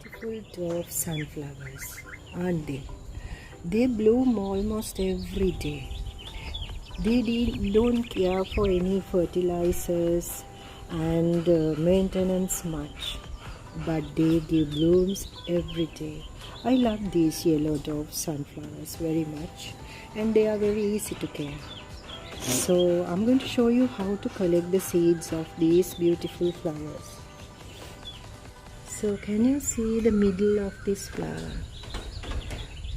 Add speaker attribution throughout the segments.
Speaker 1: Beautiful dwarf sunflowers, aren't they? They bloom almost every day. They don't care for any fertilizers and maintenance much, but they give blooms every day. I love these yellow dwarf sunflowers very much, and they are very easy to care. So I'm going to show you how to collect the seeds of these beautiful flowers. So can you see the middle of this flower?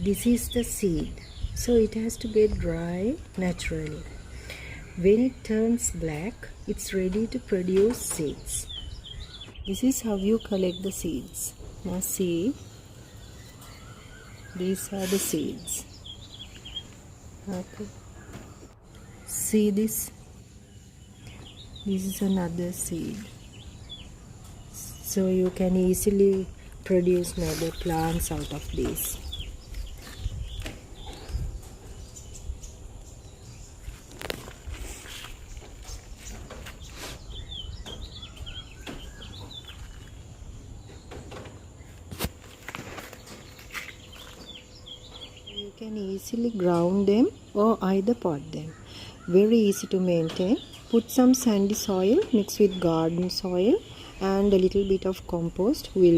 Speaker 1: This is the seed. So it has to get dry naturally. When it turns black, it's ready to produce seeds. This is how you collect the seeds. Now see, these are the seeds. Okay. See this? This is another seed. So you can easily produce another plants out of these. You can easily ground them or either pot them. Very easy to maintain. Put some sandy soil mixed with garden soil and a little bit of compost will